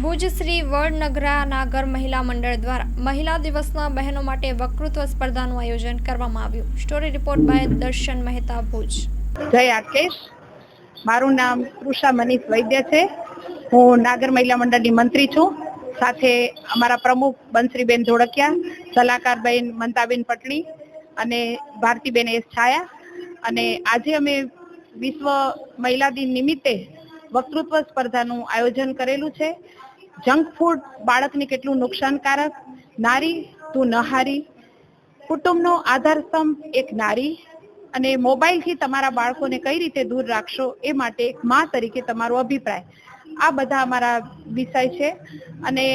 ભુજ શ્રી વડનગરા નાગર મહિલા મંડળ દ્વારા મહિલા દિવસના બહેનો માટે વક્તૃત્વ સ્પર્ધાનું આયોજન કરવામાં આવ્યું। સ્ટોરી રિપોર્ટ બાય દર્શન મહેતા, ભુજ। જય આકેશ, મારું નામ તૃષા મનીષ વૈદ્ય છે। હું નાગર મહિલા મંડળની મંત્રી છું। સાથે અમારા પ્રમુખ બંસરીબેન ધોળકિયા, સલાહકારબેન મમતાબેન પટણી અને ભારતીબેન એસ છાયા। અને આજે અમે વિશ્વ મહિલા દિન નિમિત્તે વક્તૃત્વ સ્પર્ધાનું આયોજન કરેલું છે। જંક ફૂડ બાળકને કેટલું નુકસાનકારક, નારી તું નહારી, કુટુંબનો આધારસ્તંભ એક નારી અને મોબાઈલથી તમારા બાળકોને કઈ રીતે દૂર રાખશો એ માટે એક માં તરીકે તમારો અભિપ્રાય, આ બધા અમારા વિષય છે। અને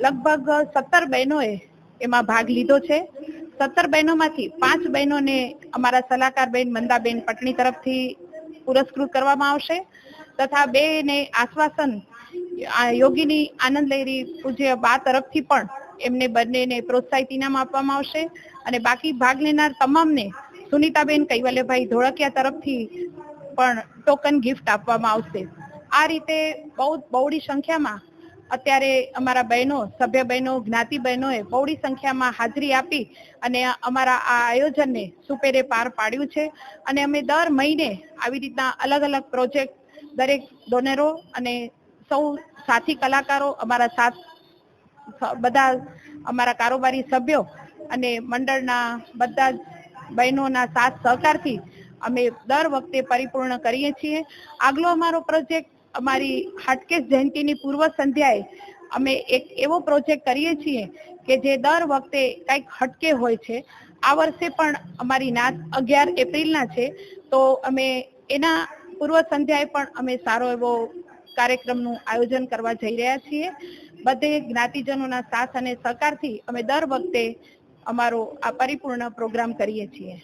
લગભગ 17 બહેનોએ એમાં ભાગ લીધો છે। 17 બહેનોમાંથી 5 બહેનોને અમારા સલાહકારબેન મંદાબેન પટણી તરફથી પુરસ્કૃત કરવામાં આવશે તથા 2 ને આશ્વાસન યોગીની આનંદ લહેરી પૂજ્ય બા તરફથી પણ એમને બંનેને પ્રોત્સાહિત ઇનામ આપવામાં આવશે અને બાકી ભાગ લેનાર તમામને સુનીતાબેન કૈવલ્યભાઈ ધોળકિયા તરફથી પણ ટોકન ગિફ્ટ આપવામાં આવશે। આ રીતે બહોળી સંખ્યામાં અત્યારે અમારા બહેનો, સભ્ય બહેનો, જ્ઞાતિ બહેનોએ બહોળી સંખ્યામાં હાજરી આપી અને અમારા આ આયોજનને સુપેરે પાર પાડ્યું છે। અને અમે દર મહિને આવી રીતના અલગ અલગ પ્રોજેક્ટ દરેક ડોનરો અને સૌ સાથી કલાકારો, અમારા બધા અમારા કારોબારી સભ્યો અને મંડળના બધા જ બહેનોના સાથ સહકારથી અમે દર વખતે પરિપૂર્ણ કરીએ છીએ। આગલો અમારો પ્રોજેક્ટ અમારી હાટકેશ જયંતિની પૂર્વ સંધ્યાએ અમે એક એવો પ્રોજેક્ટ કરીએ છીએ કે જે દર વખતે કંઈક હટકે હોય છે। આ વર્ષે પણ અમારી નાત 11 એપ્રિલના છે, તો અમે એના પૂર્વ સંધ્યાએ પણ અમે સારો એવો કાર્યક્રમનું આયોજન કરવા જઈ રહ્યા છીએ। બધે જ્ઞાતિજનોના સાથ અને સહકારથી અમે દર વખતે અમારો આ પરિપૂર્ણ પ્રોગ્રામ કરીએ છીએ।